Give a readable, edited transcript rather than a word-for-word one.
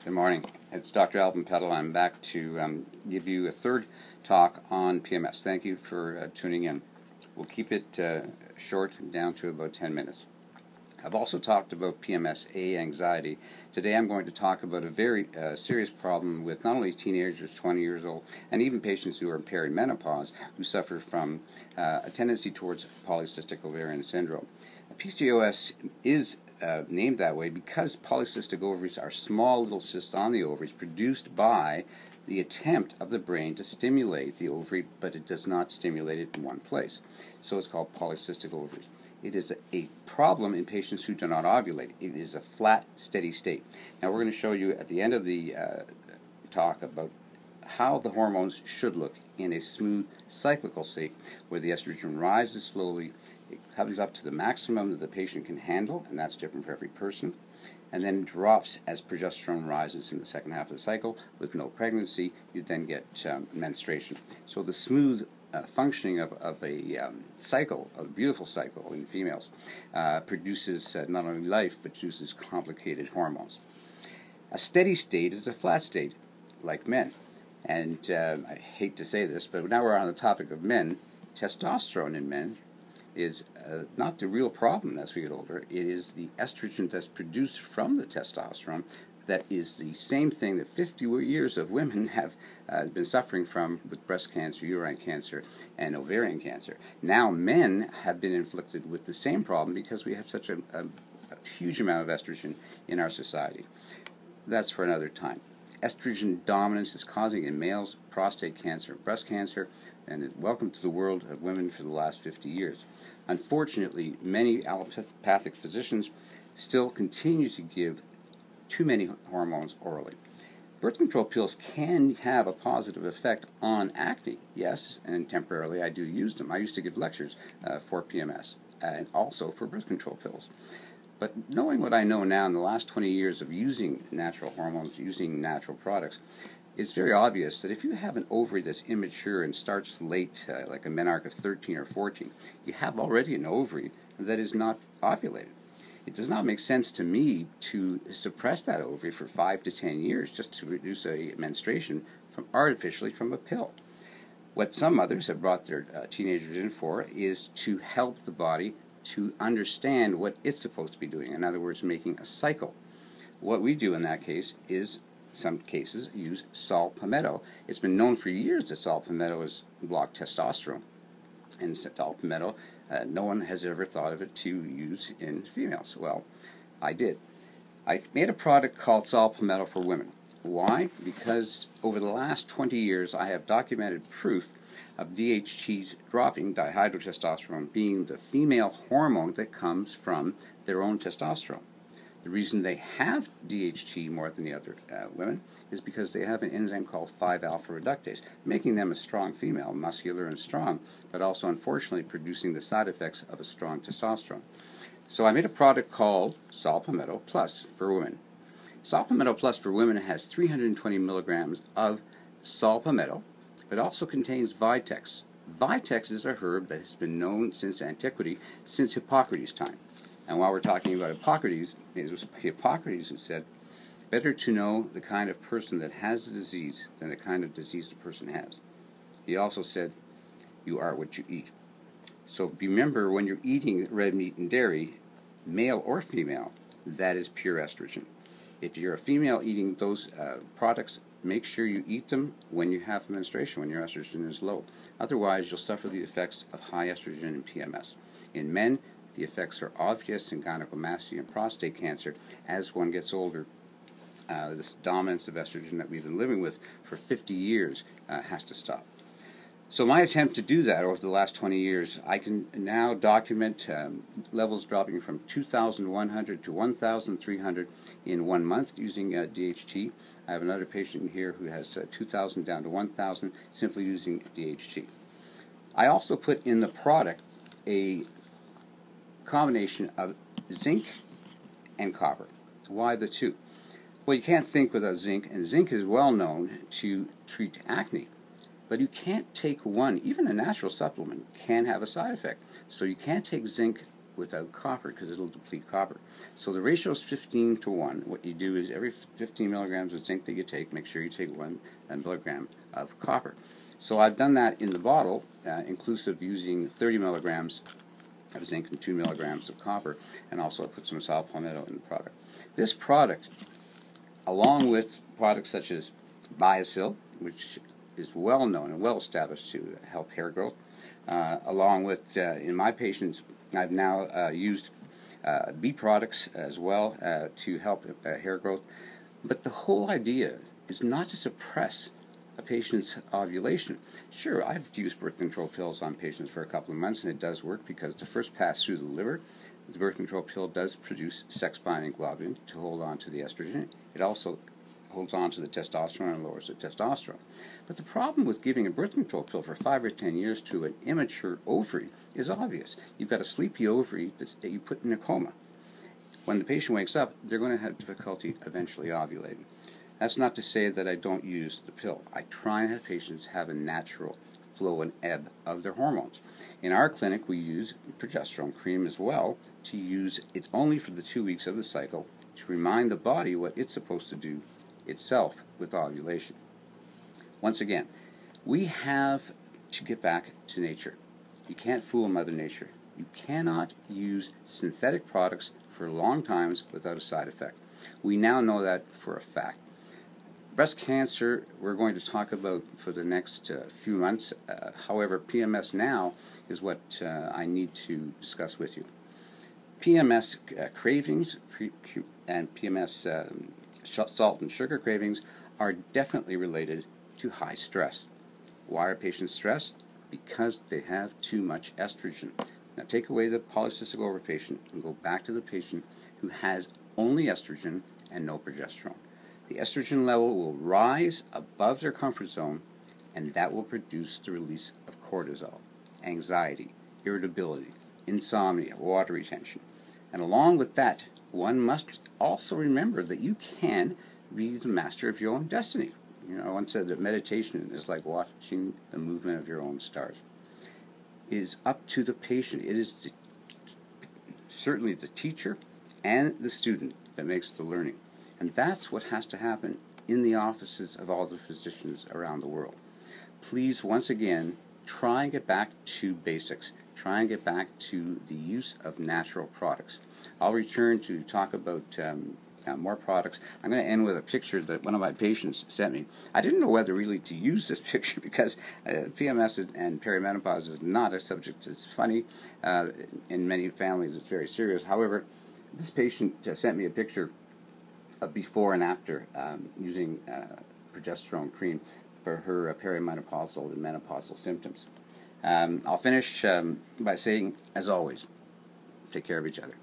Good morning. It's Dr. Pettle. I'm back to give you a third talk on PMS. Thank you for tuning in. We'll keep it short, down to about 10 minutes. I've also talked about PMS-A anxiety. Today I'm going to talk about a very serious problem with not only teenagers, 20 years old, and even patients who are in perimenopause who suffer from a tendency towards polycystic ovarian syndrome. PCOS is named that way because polycystic ovaries are small little cysts on the ovaries produced by the attempt of the brain to stimulate the ovary, but it does not stimulate it in one place. So it's called polycystic ovaries. It is a problem in patients who do not ovulate. It is a flat, steady state. Now we're going to show you at the end of the talk about how the hormones should look in a smooth cyclical state where the estrogen rises slowly, it comes up to the maximum that the patient can handle, and that's different for every person, and then drops as progesterone rises in the second half of the cycle. With no pregnancy, you then get menstruation. So the smooth functioning of a cycle, a beautiful cycle in females, produces not only life, but produces complicated hormones. A steady state is a flat state, like men. And I hate to say this, but now we're on the topic of men. Testosterone in men is not the real problem as we get older. It is the estrogen that's produced from the testosterone that is the same thing that 50 years of women have been suffering from with breast cancer, uterine cancer, and ovarian cancer. Now men have been inflicted with the same problem because we have such a huge amount of estrogen in our society. That's for another time. Estrogen dominance is causing in males prostate cancer and breast cancer, and welcome to the world of women for the last 50 years. Unfortunately, many allopathic physicians still continue to give too many hormones orally. Birth control pills can have a positive effect on acne, yes, and temporarily I do use them. I used to give lectures for PMS and also for birth control pills. But knowing what I know now in the last 20 years of using natural hormones, using natural products, it's very obvious that if you have an ovary that's immature and starts late, like a menarche of 13 or 14, you have already an ovary that is not ovulated. It does not make sense to me to suppress that ovary for 5 to 10 years just to reduce a menstruation artificially from a pill. What some mothers have brought their teenagers in for is to help the body to understand what it's supposed to be doing. In other words, making a cycle. What we do in that case is, some cases, use saw palmetto. It's been known for years that saw palmetto has blocked testosterone. And saw palmetto, no one has ever thought of it to use in females. Well, I did. I made a product called saw palmetto for women. Why? Because over the last 20 years I have documented proof of DHT's dropping, dihydrotestosterone, being the female hormone that comes from their own testosterone. The reason they have DHT more than the other women is because they have an enzyme called 5-alpha reductase, making them a strong female, muscular and strong, but also unfortunately producing the side effects of a strong testosterone. So I made a product called Saw Palmetto Plus for women. Saw Palmetto Plus for women has 320 milligrams of saw palmetto. It also contains vitex. Vitex is a herb that has been known since antiquity, since Hippocrates' time. And while we're talking about Hippocrates, it was Hippocrates who said, better to know the kind of person that has the disease than the kind of disease the person has. He also said, you are what you eat. So remember, when you're eating red meat and dairy, male or female, that is pure estrogen. If you're a female eating those products, make sure you eat them when you have menstruation, when your estrogen is low. Otherwise, you'll suffer the effects of high estrogen and PMS. In men, the effects are obvious in gynecomastia and prostate cancer. As one gets older, this dominance of estrogen that we've been living with for 50 years has to stop. So my attempt to do that over the last 20 years, I can now document levels dropping from 2,100 to 1,300 in 1 month using DHT. I have another patient here who has 2,000 down to 1,000 simply using DHT. I also put in the product a combination of zinc and copper. Why the two? Well, you can't think without zinc, and zinc is well known to treat acne. But you can't take one, even a natural supplement can have a side effect. So you can't take zinc without copper because it'll deplete copper. So the ratio is 15 to 1. What you do is every 15 milligrams of zinc that you take, make sure you take 1 milligram of copper. So I've done that in the bottle, inclusive using 30 milligrams of zinc and 2 milligrams of copper, and also I put some saw palmetto in the product. This product, along with products such as Biosil, which is well known and well established to help hair growth, along with, in my patients, I've now used bee products as well to help hair growth. But the whole idea is not to suppress a patient's ovulation. Sure, I've used birth control pills on patients for a couple of months, and it does work because the first pass through the liver, the birth control pill does produce sex-binding globulin to hold on to the estrogen. It also holds on to the testosterone and lowers the testosterone. But the problem with giving a birth control pill for 5 or 10 years to an immature ovary is obvious. You've got a sleepy ovary that you put in a coma. When the patient wakes up, they're going to have difficulty eventually ovulating. That's not to say that I don't use the pill. I try and have patients have a natural flow and ebb of their hormones. In our clinic, we use progesterone cream as well to use it only for the 2 weeks of the cycle to remind the body what it's supposed to do itself with ovulation. Once again, we have to get back to nature. You can't fool Mother Nature. You cannot use synthetic products for long times without a side effect. We now know that for a fact. Breast cancer, we're going to talk about for the next few months. However, PMS now is what I need to discuss with you. PMS cravings and PMS salt and sugar cravings are definitely related to high stress. Why are patients stressed? Because they have too much estrogen. Now take away the polycystic ovary patient and go back to the patient who has only estrogen and no progesterone. The estrogen level will rise above their comfort zone, and that will produce the release of cortisol, anxiety, irritability, insomnia, water retention. And along with that, one must also remember that you can be the master of your own destiny. You know, I once said that meditation is like watching the movement of your own stars. It is up to the patient. It is certainly the teacher and the student that makes the learning. And that's what has to happen in the offices of all the physicians around the world. Please, once again, try and get back to basics. Try and get back to the use of natural products. I'll return to talk about more products. I'm going to end with a picture that one of my patients sent me. I didn't know whether really to use this picture because PMS and perimenopause is not a subject that's funny. In many families, it's very serious. However, this patient sent me a picture of before and after using progesterone cream for her perimenopausal and menopausal symptoms. I'll finish by saying, as always, take care of each other.